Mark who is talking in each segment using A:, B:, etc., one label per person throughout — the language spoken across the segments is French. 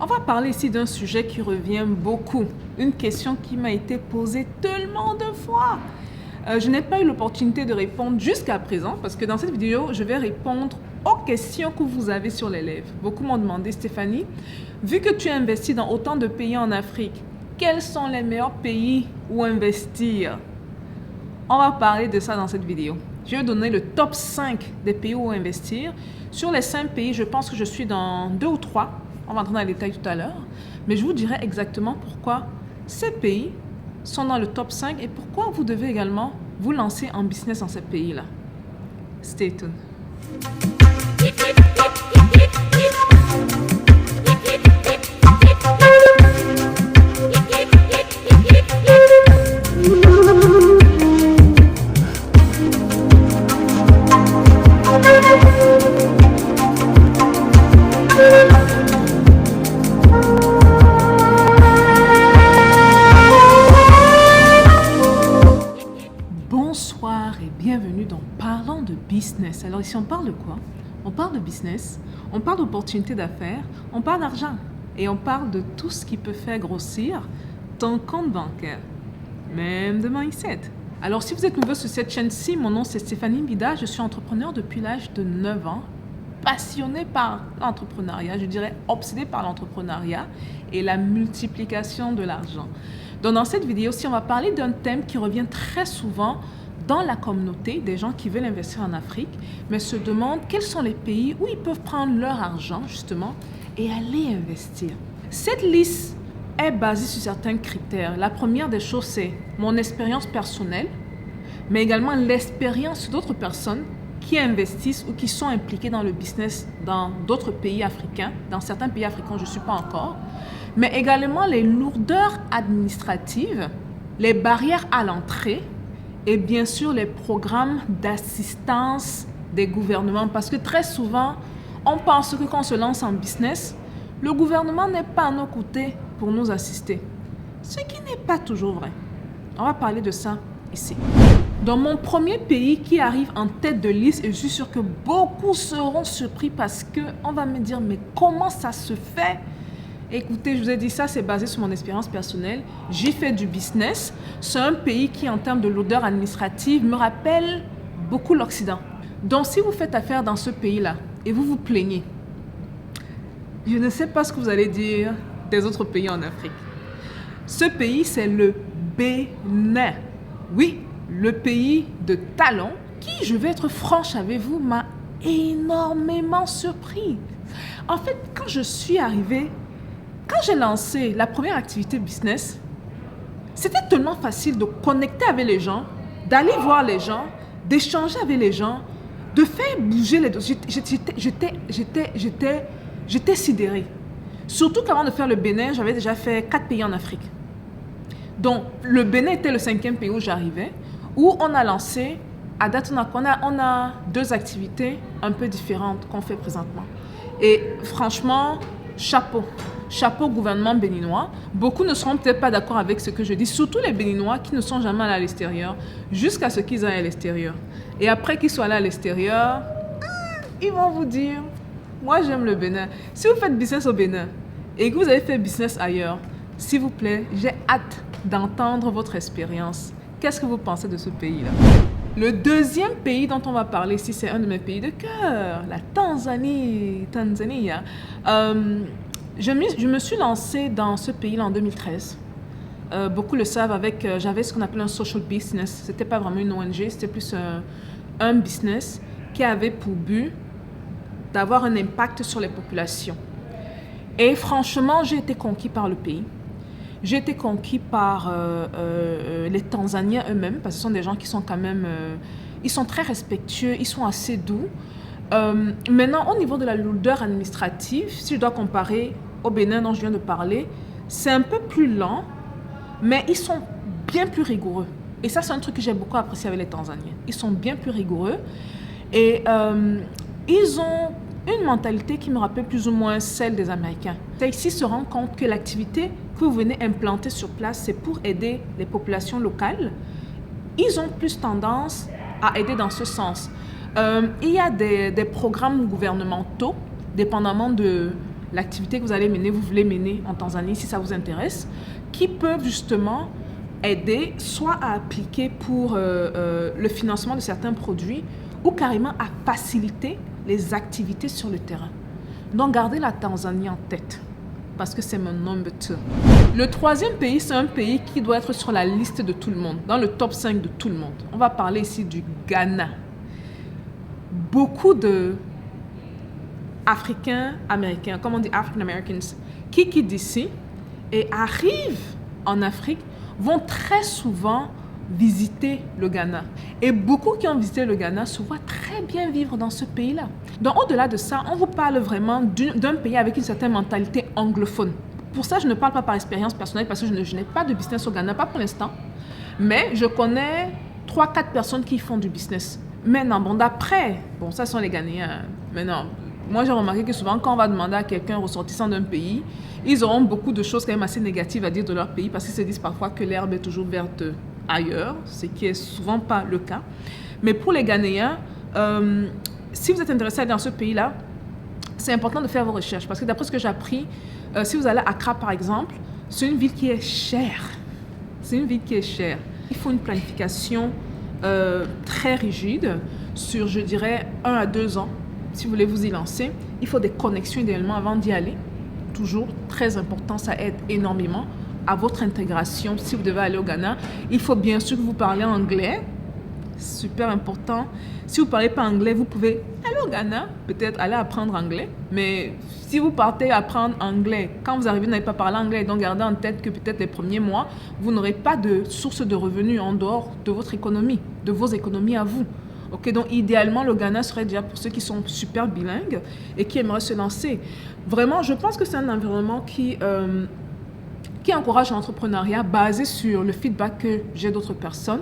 A: On va parler ici d'un sujet qui revient beaucoup, une question qui m'a été posée tellement de fois. Je n'ai pas eu l'opportunité de répondre jusqu'à présent parce que dans cette vidéo, je vais répondre aux questions que vous avez sur les lèvres. Beaucoup m'ont demandé, Stéphanie, vu que tu as investi dans autant de pays en Afrique, quels sont les meilleurs pays où investir? On va parler de ça dans cette vidéo. Je vais donner le top 5 des pays où investir. Sur les 5 pays, je pense que je suis dans 2 ou 3. On va entrer dans les détails tout à l'heure. Mais je vous dirai exactement pourquoi ces pays sont dans le top 5 et pourquoi vous devez également vous lancer en business dans ces pays-là. Stay tuned. Bonsoir et bienvenue dans Parlons de business. Alors ici on parle de quoi? On parle de business, on parle d'opportunités d'affaires, on parle d'argent et on parle de tout ce qui peut faire grossir ton compte bancaire, même de mindset. Alors si vous êtes nouveau sur cette chaîne-ci, mon nom c'est Stéphanie Mbida, je suis entrepreneur depuis l'âge de 9 ans, passionnée par l'entrepreneuriat, je dirais obsédée par l'entrepreneuriat et la multiplication de l'argent. Donc dans cette vidéo-ci, on va parler d'un thème qui revient très souvent dans la communauté, des gens qui veulent investir en Afrique, mais se demandent quels sont les pays où ils peuvent prendre leur argent, justement, et aller investir. Cette liste est basée sur certains critères. La première des choses, c'est mon expérience personnelle, mais également l'expérience d'autres personnes qui investissent ou qui sont impliquées dans le business dans d'autres pays africains. Dans certains pays africains, je ne suis pas encore. Mais également les lourdeurs administratives, les barrières à l'entrée et bien sûr les programmes d'assistance des gouvernements. Parce que très souvent, on pense que quand on se lance en business, le gouvernement n'est pas à nos côtés pour nous assister. Ce qui n'est pas toujours vrai. On va parler de ça ici. Dans mon premier pays qui arrive en tête de liste, et je suis sûre que beaucoup seront surpris parce qu'on va me dire, mais comment ça se fait? Écoutez, je vous ai dit ça, c'est basé sur mon expérience personnelle. J'ai fait du business. C'est un pays qui, en termes de lourdeur administrative, me rappelle beaucoup l'Occident. Donc, si vous faites affaire dans ce pays-là et vous vous plaignez, je ne sais pas ce que vous allez dire des autres pays en Afrique. Ce pays, c'est le Bénin. Oui, le pays de talent qui, je vais être franche avec vous, m'a énormément surpris. En fait, quand je suis arrivée, quand j'ai lancé la première activité business, c'était tellement facile de connecter avec les gens, d'aller voir les gens, d'échanger avec les gens, de faire bouger les dossiers. J'étais sidérée. Surtout qu'avant de faire le Bénin, j'avais déjà fait 4 pays en Afrique. Donc, le Bénin était le 5e pays où j'arrivais, où on a lancé, à date, on a 2 activités un peu différentes qu'on fait présentement. Et franchement, chapeau. Chapeau au gouvernement béninois. Beaucoup ne seront peut-être pas d'accord avec ce que je dis, surtout les Béninois qui ne sont jamais allés à l'extérieur, jusqu'à ce qu'ils aillent à l'extérieur. Et après qu'ils soient allés à l'extérieur, ils vont vous dire, moi j'aime le Bénin. Si vous faites business au Bénin et que vous avez fait business ailleurs, s'il vous plaît, j'ai hâte d'entendre votre expérience. Qu'est-ce que vous pensez de ce pays-là? Le deuxième pays dont on va parler ici, c'est un de mes pays de cœur, la Tanzanie. Je me suis lancée dans ce pays-là en 2013. Beaucoup le savent, j'avais ce qu'on appelle un social business. Ce n'était pas vraiment une ONG, c'était plus un business qui avait pour but d'avoir un impact sur les populations. Et franchement, j'ai été conquis par le pays. J'ai été conquis par les Tanzaniens eux-mêmes, parce que ce sont des gens qui sont quand même... ils sont très respectueux, ils sont assez doux. Maintenant, au niveau de la lourdeur administrative, si je dois comparer au Bénin dont je viens de parler, c'est un peu plus lent, mais ils sont bien plus rigoureux. Et ça, c'est un truc que j'ai beaucoup apprécié avec les Tanzaniens. Ils sont bien plus rigoureux et ils ont une mentalité qui me rappelle plus ou moins celle des Américains. Ici, se rend compte que l'activité que vous venez implanter sur place, c'est pour aider les populations locales. Ils ont plus tendance à aider dans ce sens. Il y a des programmes gouvernementaux, dépendamment de l'activité que vous allez mener, vous voulez mener en Tanzanie si ça vous intéresse, qui peuvent justement aider soit à appliquer pour le financement de certains produits ou carrément à faciliter les activités sur le terrain. Donc, gardez la Tanzanie en tête parce que c'est mon number 2. Le troisième pays, c'est un pays qui doit être sur la liste de tout le monde, dans le top 5 de tout le monde. On va parler ici du Ghana. Beaucoup de Africains, Américains, comme on dit African Americans, qui quittent d'ici et arrivent en Afrique, vont très souvent visiter le Ghana. Et beaucoup qui ont visité le Ghana se voient très bien vivre dans ce pays-là. Donc, au-delà de ça, on vous parle vraiment d'un pays avec une certaine mentalité anglophone. Pour ça, je ne parle pas par expérience personnelle parce que je n'ai pas de business au Ghana, pas pour l'instant. Mais je connais 3-4 personnes qui font du business. Maintenant, bon, ça sont les Ghanéens. Maintenant, moi, j'ai remarqué que souvent, quand on va demander à quelqu'un ressortissant d'un pays, ils auront beaucoup de choses quand même assez négatives à dire de leur pays parce qu'ils se disent parfois que l'herbe est toujours verte ailleurs, ce qui est souvent pas le cas. Mais pour les Ghanéens, si vous êtes intéressé dans ce pays-là, c'est important de faire vos recherches parce que d'après ce que j'ai appris, si vous allez à Accra par exemple, c'est une ville qui est chère. C'est une ville qui est chère. Il faut une planification très rigide sur, je dirais, 1 à 2 ans. Si vous voulez vous y lancer, il faut des connexions idéalement avant d'y aller. Toujours très important, ça aide énormément à votre intégration. Si vous devez aller au Ghana, il faut bien sûr que vous parlez anglais. Super important. Si vous ne parlez pas anglais, vous pouvez aller au Ghana, peut-être aller apprendre anglais. Mais si vous partez apprendre anglais, quand vous arrivez, vous n'avez pas parlé anglais, donc gardez en tête que peut-être les premiers mois, vous n'aurez pas de source de revenus en dehors de votre économie, de vos économies à vous. Okay, donc idéalement, le Ghana serait déjà pour ceux qui sont super bilingues et qui aimeraient se lancer. Vraiment, je pense que c'est un environnement qui encourage l'entrepreneuriat basé sur le feedback que j'ai d'autres personnes.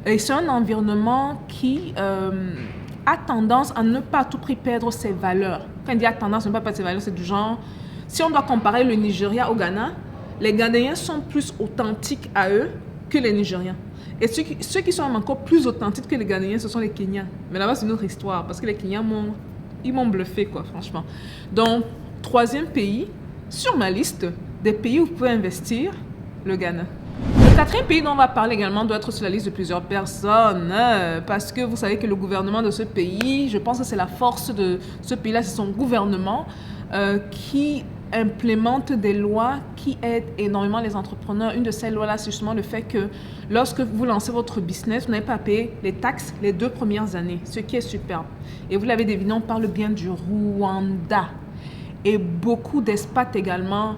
A: Et c'est un environnement qui a tendance à ne pas à tout prix perdre ses valeurs. Quand on dit a tendance à ne pas perdre ses valeurs, c'est du genre, si on doit comparer le Nigeria au Ghana, les Ghanéens sont plus authentiques à eux que les Nigériens. Et ceux qui sont encore plus authentiques que les Ghanéens, ce sont les Kenyans. Mais là-bas, c'est une autre histoire, parce que les Kenyans m'ont bluffé, quoi, franchement. Donc, troisième pays, sur ma liste des pays où vous pouvez investir, le Ghana. Le quatrième pays dont on va parler également doit être sur la liste de plusieurs personnes, parce que vous savez que le gouvernement de ce pays, je pense que c'est la force de ce pays-là, c'est son gouvernement qui implémente des lois qui aident énormément les entrepreneurs. Une de ces lois-là, c'est justement le fait que lorsque vous lancez votre business, vous n'avez pas à payer les taxes les 2 premières années, ce qui est superbe. Et vous l'avez deviné, on parle bien du Rwanda. Et beaucoup d'expats également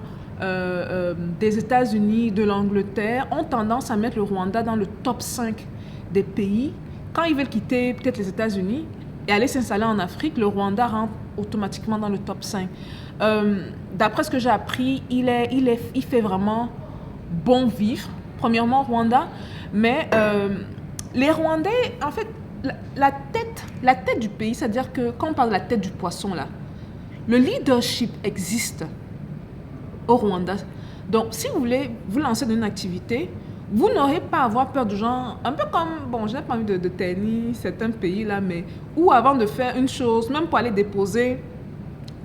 A: des États-Unis, de l'Angleterre, ont tendance à mettre le Rwanda dans le top 5 des pays. Quand ils veulent quitter peut-être les États-Unis et aller s'installer en Afrique, le Rwanda rentre automatiquement dans le top 5. D'après ce que j'ai appris, il fait vraiment bon vivre, premièrement Rwanda, mais les Rwandais, en fait, la tête du pays, c'est-à-dire que quand on parle de la tête du poisson, là, le leadership existe au Rwanda. Donc, si vous voulez vous lancer dans une activité, vous n'aurez pas à avoir peur du genre, un peu comme, bon, je n'ai pas envie de tenir certains pays là, mais où avant de faire une chose, même pour aller déposer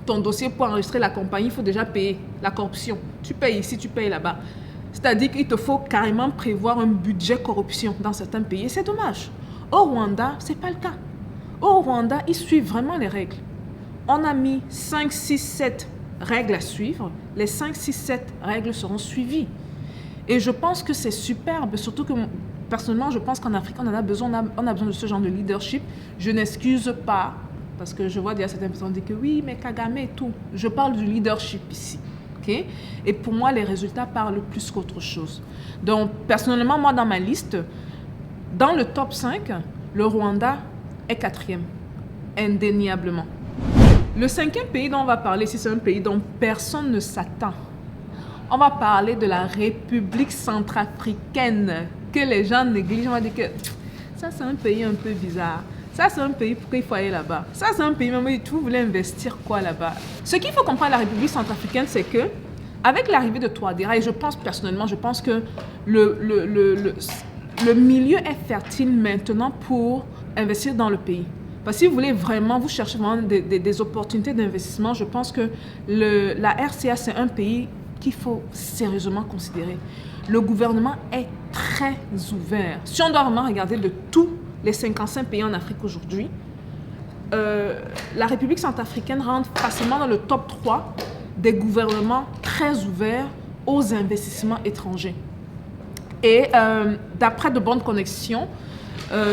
A: ton dossier pour enregistrer la compagnie, il faut déjà payer la corruption. Tu payes ici, tu payes là-bas. C'est-à-dire qu'il te faut carrément prévoir un budget corruption dans certains pays. Et c'est dommage. Au Rwanda, ce n'est pas le cas. Au Rwanda, ils suivent vraiment les règles. On a mis 5, 6, 7 règles à suivre. Les 5, 6, 7 règles seront suivies. Et je pense que c'est superbe, surtout que personnellement, je pense qu'en Afrique, on a besoin de ce genre de leadership. Je n'excuse pas, parce que je vois déjà certaines personnes dire que oui, mais Kagame et tout. Je parle du leadership ici. Okay? Et pour moi, les résultats parlent plus qu'autre chose. Donc, personnellement, moi, dans ma liste, dans le top 5, le Rwanda est 4e, indéniablement. Le 5e pays dont on va parler ici, c'est un pays dont personne ne s'attend. On va parler de la République centrafricaine, que les gens négligent. On va dire que ça, c'est un pays un peu bizarre. Ça, c'est un pays, pourquoi il faut aller là-bas? Ça, c'est un pays, même vous voulez investir quoi là-bas? Ce qu'il faut comprendre à la République centrafricaine, c'est que avec l'arrivée de Touadéra, et je pense personnellement, je pense que le milieu est fertile maintenant pour investir dans le pays. Parce que si vous voulez vraiment, vous cherchez vraiment des opportunités d'investissement, je pense que la RCA, c'est un pays qu'il faut sérieusement considérer. Le gouvernement est très ouvert. Si on doit vraiment regarder de tous les 55 pays en Afrique aujourd'hui, la République centrafricaine rentre facilement dans le top 3 des gouvernements très ouverts aux investissements étrangers. Et d'après de bonnes connexions,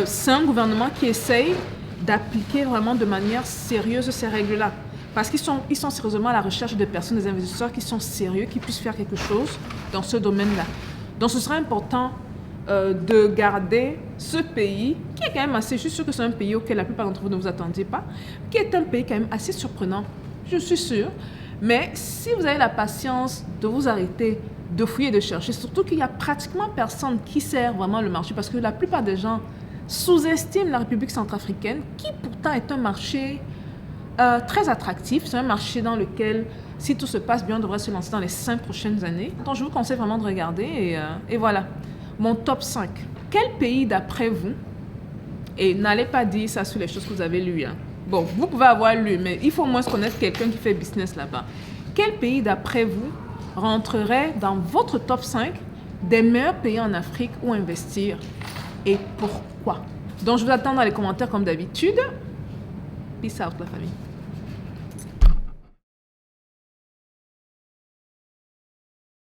A: c'est un gouvernement qui essaye d'appliquer vraiment de manière sérieuse ces règles-là. Parce qu'ils sont sérieusement à la recherche de personnes, des investisseurs qui sont sérieux, qui puissent faire quelque chose dans ce domaine-là. Donc ce serait important de garder ce pays, qui est quand même assez, je suis sûre que c'est un pays auquel la plupart d'entre vous ne vous attendiez pas, qui est un pays quand même assez surprenant, je suis sûre. Mais si vous avez la patience de vous arrêter, de fouiller, de chercher, surtout qu'il n'y a pratiquement personne qui sert vraiment le marché, parce que la plupart des gens sous-estiment la République centrafricaine, qui pourtant est un marché très attractif. C'est un marché dans lequel, si tout se passe bien, on devrait se lancer dans les 5 prochaines années. Donc, je vous conseille vraiment de regarder. Et voilà, mon top 5. Quel pays, d'après vous, et n'allez pas dire ça sur les choses que vous avez lues. Hein. Bon, vous pouvez avoir lu, mais il faut au moins connaître quelqu'un qui fait business là-bas. Quel pays, d'après vous, rentrerait dans votre top 5 des meilleurs pays en Afrique où investir et pourquoi? Donc, je vous attends dans les commentaires comme d'habitude. Peace out, la famille.